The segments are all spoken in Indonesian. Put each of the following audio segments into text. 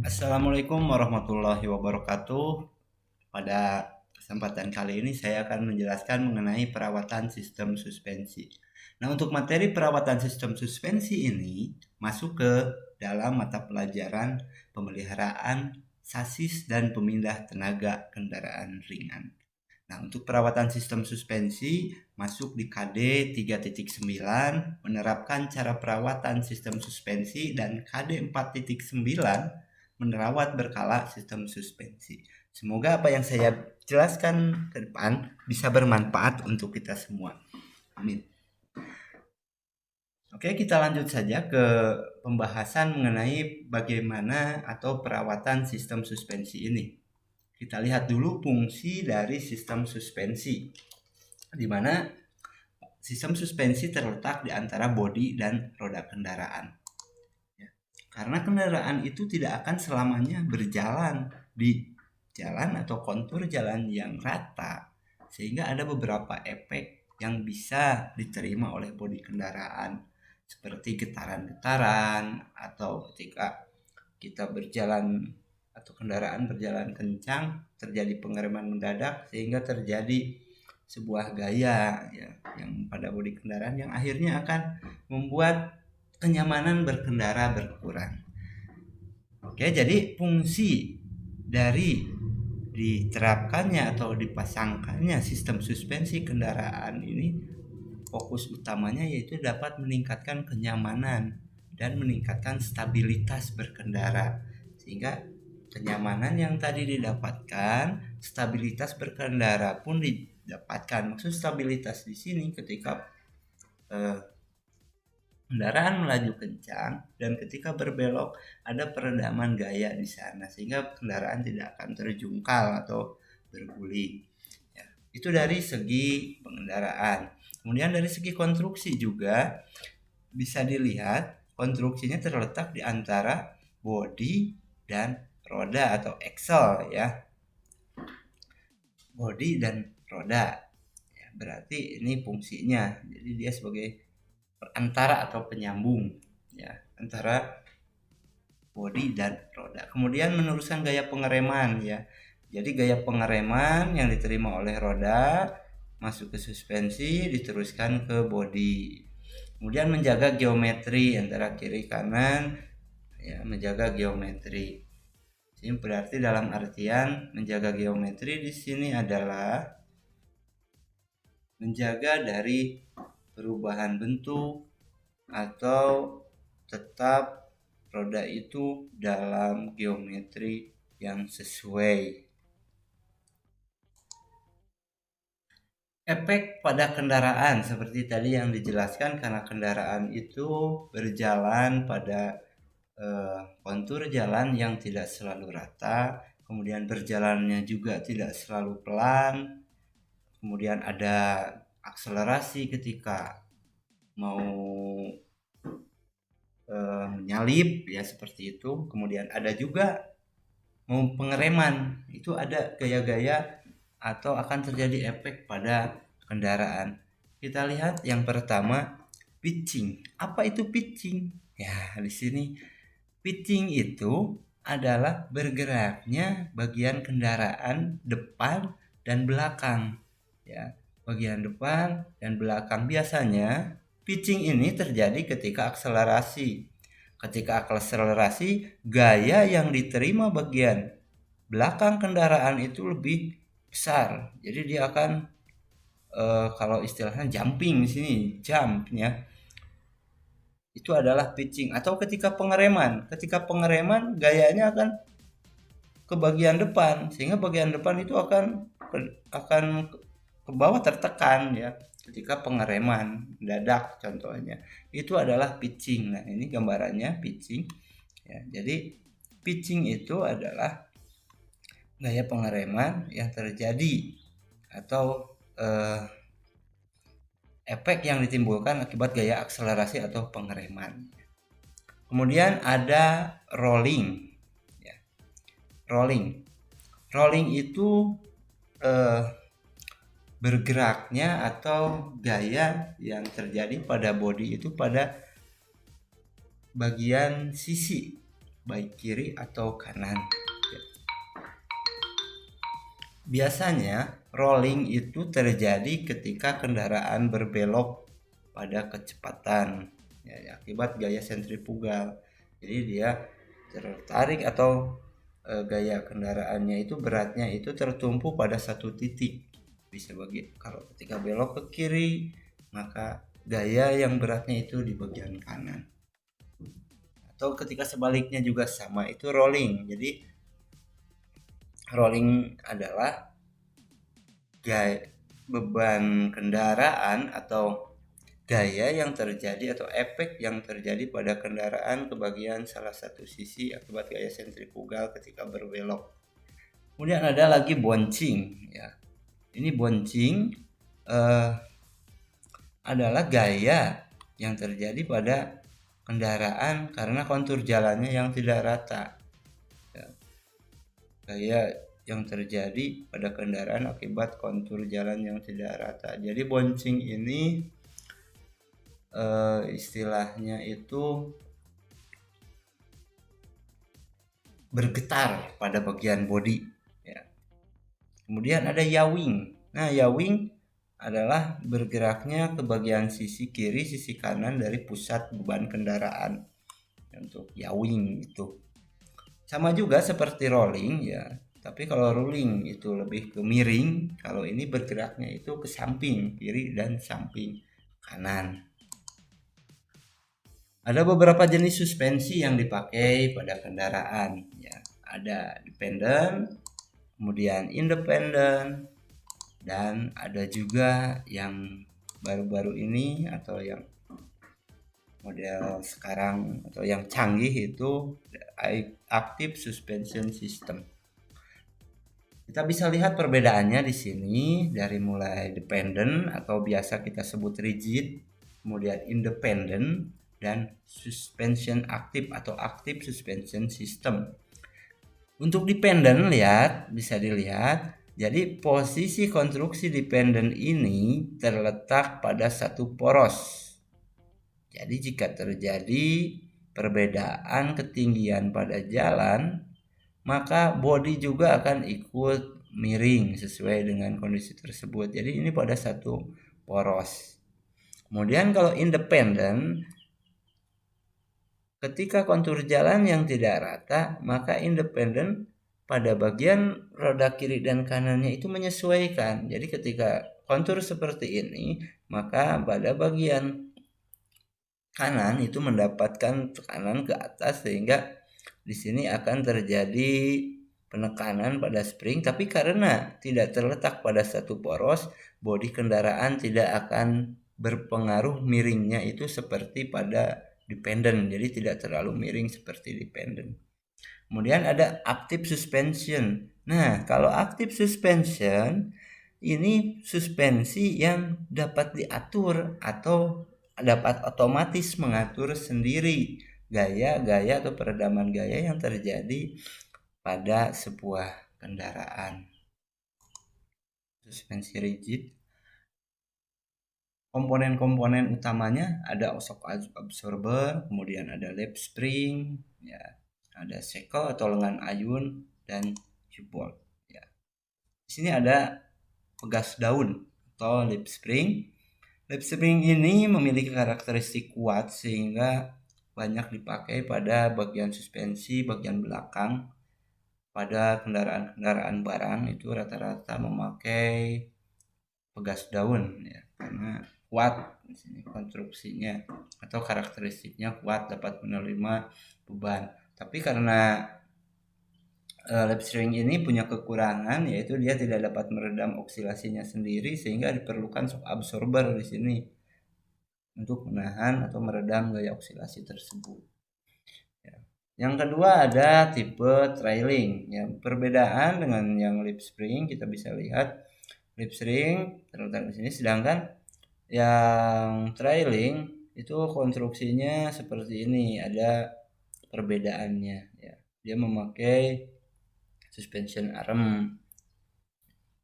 Assalamualaikum warahmatullahi wabarakatuh. Pada kesempatan kali ini saya akan menjelaskan mengenai perawatan sistem suspensi. Nah, untuk materi perawatan sistem suspensi ini masuk ke dalam mata pelajaran pemeliharaan sasis dan pemindah tenaga kendaraan ringan. Nah, untuk perawatan sistem suspensi masuk di KD 3.9 menerapkan cara perawatan sistem suspensi dan KD 4.9 merawat berkala sistem suspensi. Semoga apa yang saya jelaskan ke depan bisa bermanfaat untuk kita semua. Amin. Oke, kita lanjut saja ke pembahasan mengenai bagaimana atau perawatan sistem suspensi ini. Kita lihat dulu fungsi dari sistem suspensi, di mana sistem suspensi terletak di antara bodi dan roda kendaraan. Karena kendaraan itu tidak akan selamanya berjalan di jalan atau kontur jalan yang rata, sehingga ada beberapa efek yang bisa diterima oleh bodi kendaraan, seperti getaran-getaran, atau ketika kita berjalan atau kendaraan berjalan kencang terjadi pengereman mendadak sehingga terjadi sebuah gaya ya, yang pada bodi kendaraan yang akhirnya akan membuat kenyamanan berkendara berkurang. Oke, jadi fungsi dari diterapkannya atau dipasangkannya sistem suspensi kendaraan ini fokus utamanya yaitu dapat meningkatkan kenyamanan dan meningkatkan stabilitas berkendara, sehingga kenyamanan yang tadi didapatkan, stabilitas berkendara pun didapatkan. Maksud stabilitas di sini ketika kendaraan melaju kencang dan ketika berbelok ada peredaman gaya di sana sehingga kendaraan tidak akan terjungkal atau berguling. Ya, itu dari segi pengendaraan. Kemudian dari segi konstruksi juga bisa dilihat konstruksinya terletak di antara bodi dan roda atau axle ya. Bodi dan roda. Ya, berarti ini fungsinya. Jadi dia sebagai perantara atau penyambung ya antara bodi dan roda. Kemudian meneruskan gaya pengereman ya. Jadi gaya pengereman yang diterima oleh roda masuk ke suspensi diteruskan ke bodi. Kemudian menjaga geometri antara kiri kanan ya, menjaga geometri. Ini berarti dalam artian menjaga geometri di sini adalah menjaga dari perubahan bentuk atau tetap roda itu dalam geometri yang sesuai. Efek pada kendaraan seperti tadi yang dijelaskan, karena kendaraan itu berjalan pada kontur jalan yang tidak selalu rata, kemudian berjalannya juga tidak selalu pelan, kemudian ada akselerasi ketika mau menyalip ya seperti itu, kemudian ada juga mau pengereman, itu ada gaya-gaya atau akan terjadi efek pada kendaraan. Kita lihat yang pertama, pitching. Apa itu pitching? Ya, di sini pitching itu adalah bergeraknya bagian kendaraan depan dan belakang. Ya, bagian depan dan belakang. Biasanya pitching ini terjadi ketika akselerasi. Ketika akselerasi, gaya yang diterima bagian belakang kendaraan itu lebih besar. Jadi dia akan kalau istilahnya jumping di sini, jump ya. Itu adalah pitching. Atau ketika pengereman. Ketika pengereman gayanya akan ke bagian depan sehingga bagian depan itu akan ke bawah tertekan ya ketika pengereman mendadak contohnya. Itu adalah pitching. Nah, ini gambarannya pitching ya. Jadi pitching itu adalah gaya pengereman yang terjadi atau efek yang ditimbulkan akibat gaya akselerasi atau pengereman. Kemudian ada rolling ya. Rolling itu bergeraknya atau gaya yang terjadi pada bodi itu pada bagian sisi baik kiri atau kanan. Biasanya rolling itu terjadi ketika kendaraan berbelok pada kecepatan ya, akibat gaya sentrifugal. Jadi dia tertarik atau gaya kendaraannya itu beratnya itu tertumpu pada satu titik. Bisa kalau ketika belok ke kiri, maka gaya yang beratnya itu di bagian kanan. Atau ketika sebaliknya juga sama, itu rolling. Jadi rolling adalah beban kendaraan atau gaya yang terjadi atau efek yang terjadi pada kendaraan ke bagian salah satu sisi akibat gaya sentrifugal ketika berbelok. Kemudian ada lagi bouncing ya. Ini bouncing adalah gaya yang terjadi pada kendaraan karena kontur jalannya yang tidak rata. Ya. Gaya yang terjadi pada kendaraan akibat kontur jalan yang tidak rata. Jadi bouncing ini istilahnya itu bergetar pada bagian bodi ya. Kemudian ada yawing. Nah, yawing adalah bergeraknya ke bagian sisi kiri, sisi kanan dari pusat beban kendaraan. Untuk yawing itu sama juga seperti rolling ya, tapi kalau rolling itu lebih ke miring, kalau ini bergeraknya itu ke samping kiri dan samping kanan. Ada beberapa jenis suspensi yang dipakai pada kendaraan ya. Ada dependent, kemudian independent, dan ada juga yang baru-baru ini atau yang model sekarang atau yang canggih itu active suspension system. Kita bisa lihat perbedaannya di sini dari mulai dependent atau biasa kita sebut rigid, kemudian independent, dan suspension active atau active suspension system. Untuk dependent bisa dilihat, jadi posisi konstruksi dependent ini terletak pada satu poros. Jadi jika terjadi perbedaan ketinggian pada jalan, maka bodi juga akan ikut miring sesuai dengan kondisi tersebut. Jadi ini pada satu poros. Kemudian kalau independen, ketika kontur jalan yang tidak rata, maka independen pada bagian roda kiri dan kanannya itu menyesuaikan. Jadi ketika kontur seperti ini, maka pada bagian kanan itu mendapatkan tekanan ke atas sehingga di sini akan terjadi penekanan pada spring, tapi karena tidak terletak pada satu poros, bodi kendaraan tidak akan berpengaruh miringnya itu seperti pada dependent, jadi tidak terlalu miring seperti dependent. Kemudian ada active suspension. Nah, kalau active suspension ini suspensi yang dapat diatur atau dapat otomatis mengatur sendiri gaya-gaya atau peredaman gaya yang terjadi pada sebuah kendaraan. Suspensi rigid, komponen-komponen utamanya ada shock absorber, kemudian ada lap spring, ya, ada shackle atau lengan ayun, dan U-bolt. Ya. Di sini ada pegas daun atau lip spring. Lip spring ini memiliki karakteristik kuat sehingga banyak dipakai pada bagian suspensi bagian belakang. Pada kendaraan-kendaraan barang itu rata-rata memakai pegas daun ya, karena kuat di sini konstruksinya atau karakteristiknya kuat, dapat menerima beban. Tapi karena lap spring ini punya kekurangan, yaitu dia tidak dapat meredam oksilasinya sendiri sehingga diperlukan shock absorber di sini untuk menahan atau meredam gaya oksilasi tersebut. Ya. Yang kedua ada tipe trailing. Ya, perbedaan dengan yang lip spring kita bisa lihat lip spring terletak di sini, sedangkan yang trailing itu konstruksinya seperti ini, ada perbedaannya. Ya. Dia memakai suspension arm.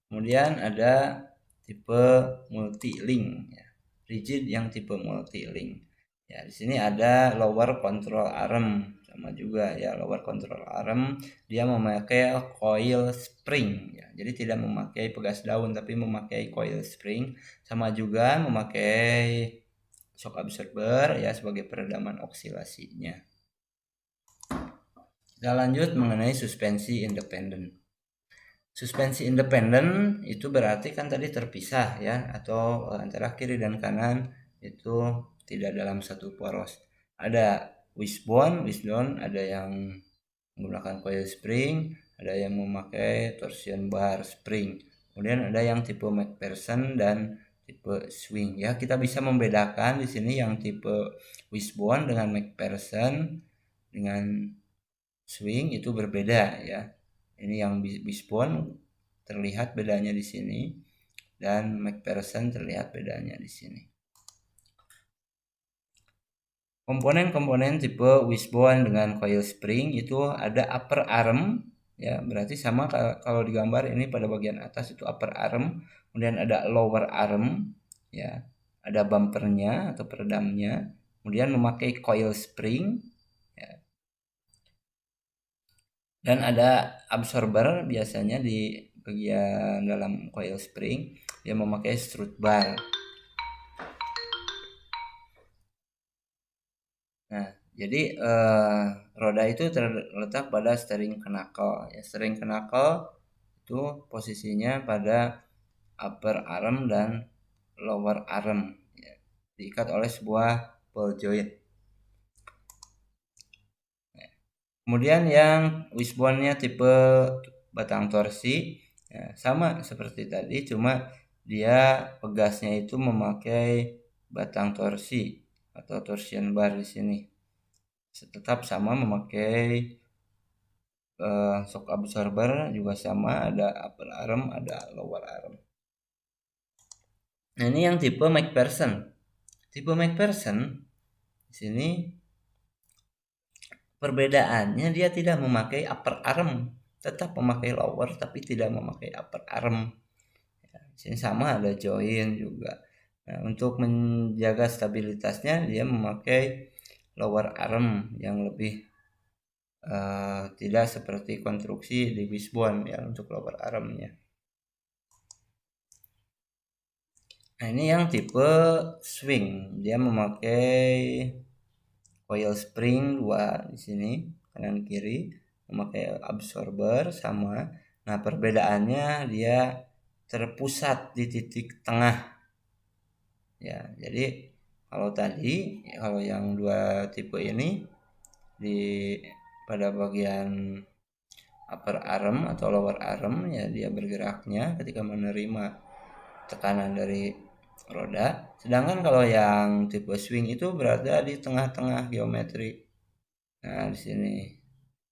Kemudian ada tipe multi-link ya. Rigid yang tipe multi-link. Ya, di sini ada lower control arm sama juga ya. Lower control arm dia memakai coil spring ya, jadi tidak memakai pegas daun tapi memakai coil spring, sama juga memakai shock absorber ya sebagai peredaman oksilasinya. Kita lanjut mengenai suspensi independen. Suspensi independen itu berarti kan tadi terpisah ya, atau antara kiri dan kanan itu tidak dalam satu poros. Ada wishbone, ada yang menggunakan coil spring, ada yang memakai torsion bar spring. Kemudian ada yang tipe McPherson dan tipe swing ya. Kita bisa membedakan di sini yang tipe wishbone dengan McPherson dengan swing itu berbeda ya. Ini yang wishbone terlihat bedanya di sini dan McPherson terlihat bedanya di sini. Komponen-komponen tipe wishbone dengan coil spring itu ada upper arm ya, berarti sama kalau digambar ini pada bagian atas itu upper arm, kemudian ada lower arm ya, ada bumpernya atau peredamnya, kemudian memakai coil spring ya. Dan ada absorber biasanya di bagian dalam coil spring, dia memakai strut bar. Nah, jadi roda itu terletak pada steering knuckle ya. Steering knuckle itu posisinya pada upper arm dan lower arm ya, diikat oleh sebuah ball joint. Kemudian yang wishbone-nya tipe batang torsi ya, sama seperti tadi, cuma dia pegasnya itu memakai batang torsi atau torsion bar di sini. Tetap sama memakai shock absorber juga sama, ada upper arm, ada lower arm. Nah, ini yang tipe McPherson. Tipe McPherson di sini perbedaannya dia tidak memakai upper arm, tetap memakai lower tapi tidak memakai upper arm. Di sini sama ada join juga. Nah, untuk menjaga stabilitasnya dia memakai lower arm yang lebih tidak seperti konstruksi di wishbone ya untuk lower armnya. Nah, ini yang tipe swing, dia memakai coil spring 2 di sini kanan kiri, memakai absorber sama. Nah, perbedaannya dia terpusat di titik tengah ya. Jadi kalau tadi kalau yang dua tipe ini di pada bagian upper arm atau lower arm ya, dia bergeraknya ketika menerima tekanan dari roda, sedangkan kalau yang tipe swing itu berada di tengah-tengah geometri. Nah, di sini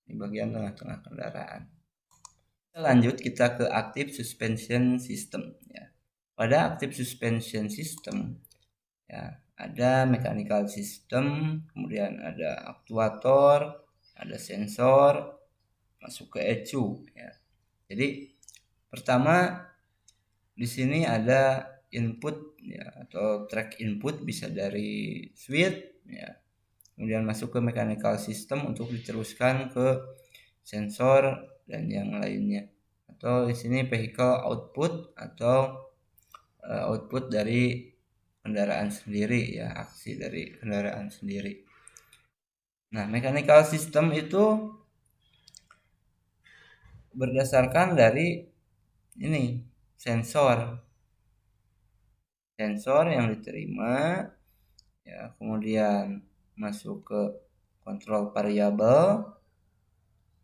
di bagian tengah-tengah kendaraan. Lanjut kita ke active suspension system ya. Pada active suspension system ya, ada mechanical system, kemudian ada aktuator, ada sensor, masuk ke ECU ya. Jadi pertama di sini ada input ya, atau track input bisa dari switch ya. Kemudian masuk ke mechanical system untuk diteruskan ke sensor dan yang lainnya. Atau di sini vehicle output atau output dari kendaraan sendiri ya, aksi dari kendaraan sendiri. Nah, mechanical system itu berdasarkan dari ini sensor yang diterima ya, kemudian masuk ke kontrol variabel,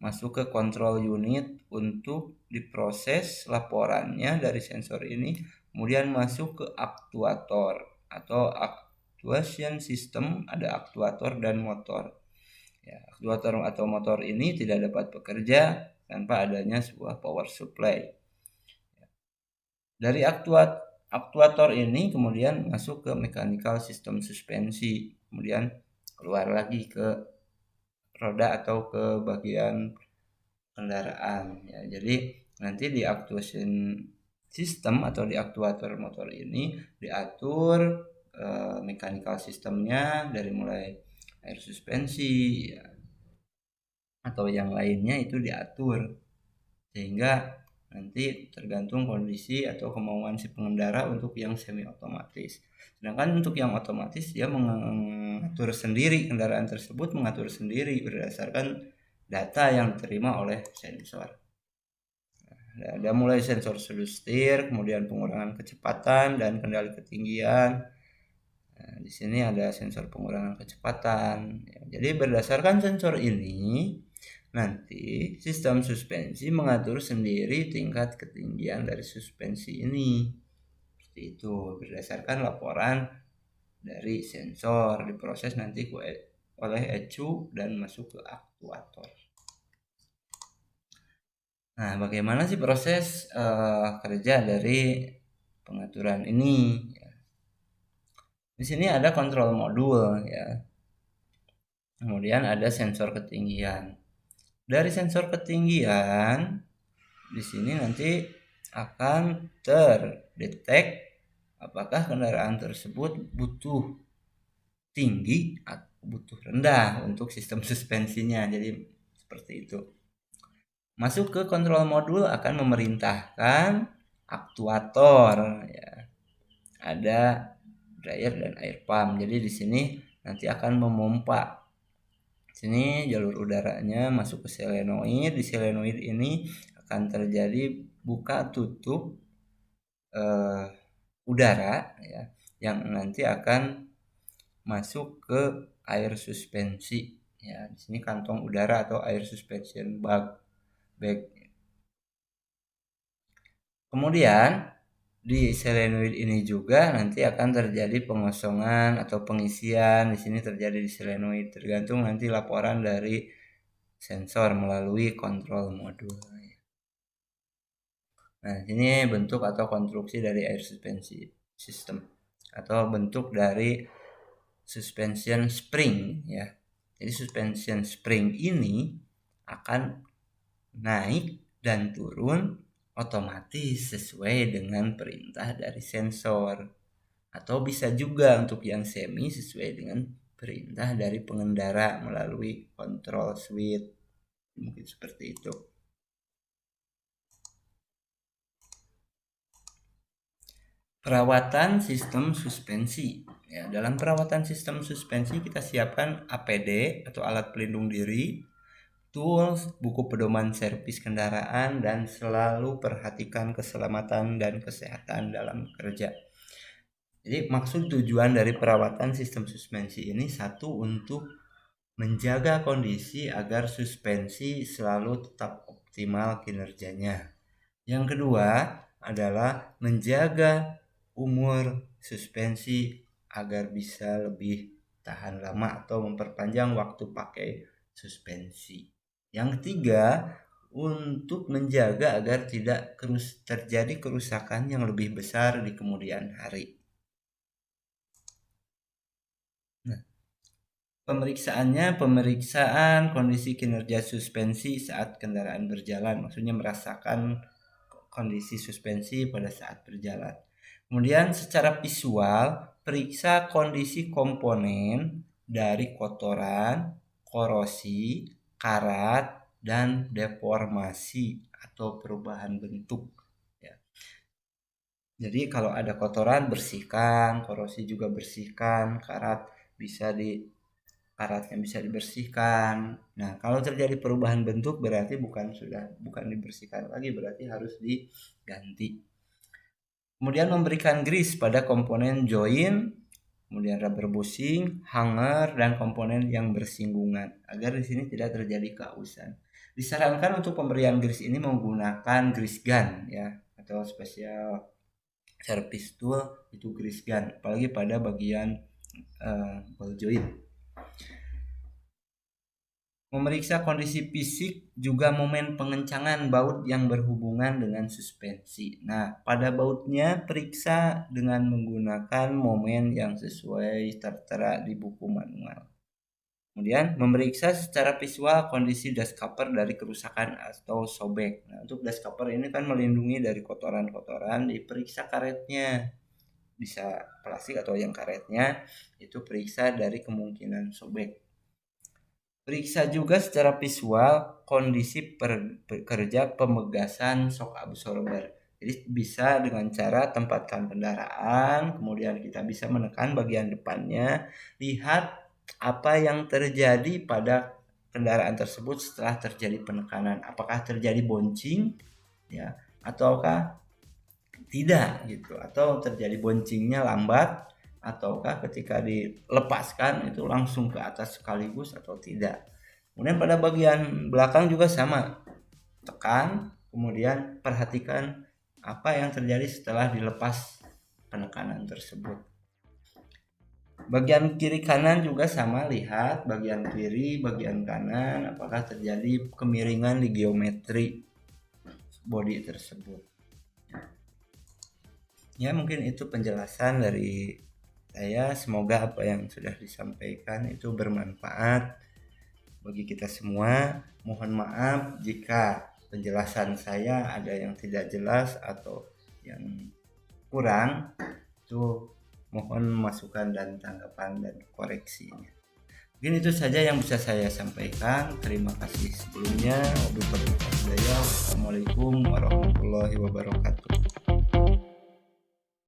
masuk ke control unit untuk diproses laporannya dari sensor ini, kemudian masuk ke aktuator atau actuation system, ada aktuator dan motor ya. Aktuator atau motor ini tidak dapat bekerja tanpa adanya sebuah power supply. Dari aktuator ini kemudian masuk ke mechanical system suspensi, kemudian keluar lagi ke roda atau ke bagian kendaraan ya. Jadi nanti di actuation system atau di aktuator motor ini diatur mechanical sistemnya dari mulai air suspensi ya, atau yang lainnya itu diatur, sehingga nanti tergantung kondisi atau kemauan si pengendara untuk yang semi otomatis. Sedangkan untuk yang otomatis dia mengatur sendiri, kendaraan tersebut mengatur sendiri berdasarkan data yang diterima oleh sensor. Ada mulai sensor sudut setir, kemudian pengurangan kecepatan dan kendali ketinggian. Nah, di sini ada sensor pengurangan kecepatan. Ya, jadi berdasarkan sensor ini, nanti sistem suspensi mengatur sendiri tingkat ketinggian dari suspensi ini. Seperti itu, berdasarkan laporan dari sensor, diproses nanti oleh ECU dan masuk ke aktuator. Nah, bagaimana sih proses kerja dari pengaturan ini? Di sini ada kontrol modul ya. Kemudian ada sensor ketinggian. Dari sensor ketinggian di sini nanti akan terdetek apakah kendaraan tersebut butuh tinggi atau butuh rendah untuk sistem suspensinya. Jadi seperti itu. Masuk ke kontrol modul akan memerintahkan aktuator ya. Ada dryer dan air pump. Jadi di sini nanti akan memompa. Sini jalur udaranya masuk ke solenoid. Di solenoid ini akan terjadi buka tutup udara ya, yang nanti akan masuk ke air suspensi ya. Di sini kantong udara atau air suspension bag. Kemudian di solenoid ini juga nanti akan terjadi pengosongan atau pengisian. Di sini terjadi di solenoid, tergantung nanti laporan dari sensor melalui kontrol modul. Nah, ini bentuk atau konstruksi dari air suspensi system atau bentuk dari suspension spring ya. Jadi suspension spring ini akan naik dan turun otomatis sesuai dengan perintah dari sensor, atau bisa juga untuk yang semi sesuai dengan perintah dari pengendara melalui control switch, mungkin seperti itu. Perawatan sistem suspensi ya. Dalam perawatan sistem suspensi kita siapkan APD atau alat pelindung diri, tools, buku pedoman servis kendaraan, dan selalu perhatikan keselamatan dan kesehatan dalam kerja. Jadi maksud tujuan dari perawatan sistem suspensi ini satu, untuk menjaga kondisi agar suspensi selalu tetap optimal kinerjanya. Yang kedua adalah menjaga umur suspensi agar bisa lebih tahan lama atau memperpanjang waktu pakai suspensi. Yang ketiga, untuk menjaga agar tidak terjadi kerusakan yang lebih besar di kemudian hari. Nah, pemeriksaan kondisi kinerja suspensi saat kendaraan berjalan, maksudnya merasakan kondisi suspensi pada saat berjalan. Kemudian secara visual, periksa kondisi komponen dari kotoran, korosi, karat, dan deformasi atau perubahan bentuk. Ya. Jadi kalau ada kotoran bersihkan, korosi juga bersihkan, karatnya bisa dibersihkan. Nah, kalau terjadi perubahan bentuk berarti bukan dibersihkan lagi, berarti harus diganti. Kemudian memberikan grease pada komponen join, kemudian rubber bushing, hanger, dan komponen yang bersinggungan agar di sini tidak terjadi keausan. Disarankan untuk pemberian grease ini menggunakan grease gun ya, atau special service tool itu grease gun, apalagi pada bagian ball joint. Memeriksa kondisi fisik juga momen pengencangan baut yang berhubungan dengan suspensi. Nah, pada bautnya periksa dengan menggunakan momen yang sesuai tertera di buku manual. Kemudian memeriksa secara visual kondisi dust cover dari kerusakan atau sobek. Nah, untuk dust cover ini kan melindungi dari kotoran-kotoran, diperiksa karetnya. Bisa plastik atau yang karetnya, itu periksa dari kemungkinan sobek. Periksa juga secara visual kondisi kerja pemegasan shock absorber. Jadi bisa dengan cara tempatkan kendaraan, kemudian kita bisa menekan bagian depannya, lihat apa yang terjadi pada kendaraan tersebut setelah terjadi penekanan. Apakah terjadi bouncing ya ataukah tidak gitu, atau terjadi bouncingnya lambat ataukah ketika dilepaskan itu langsung ke atas sekaligus atau tidak. Kemudian pada bagian belakang juga sama, tekan, kemudian perhatikan apa yang terjadi setelah dilepas penekanan tersebut. Bagian kiri kanan juga sama, lihat bagian kiri, bagian kanan apakah terjadi kemiringan di geometri bodi tersebut. Ya, mungkin itu penjelasan dari saya. Semoga apa yang sudah disampaikan itu bermanfaat bagi kita semua. Mohon maaf jika penjelasan saya ada yang tidak jelas atau yang kurang. Itu mohon masukan dan tanggapan dan koreksinya. Mungkin itu saja yang bisa saya sampaikan. Terima kasih sebelumnya. Wassalamualaikum warahmatullahi wabarakatuh.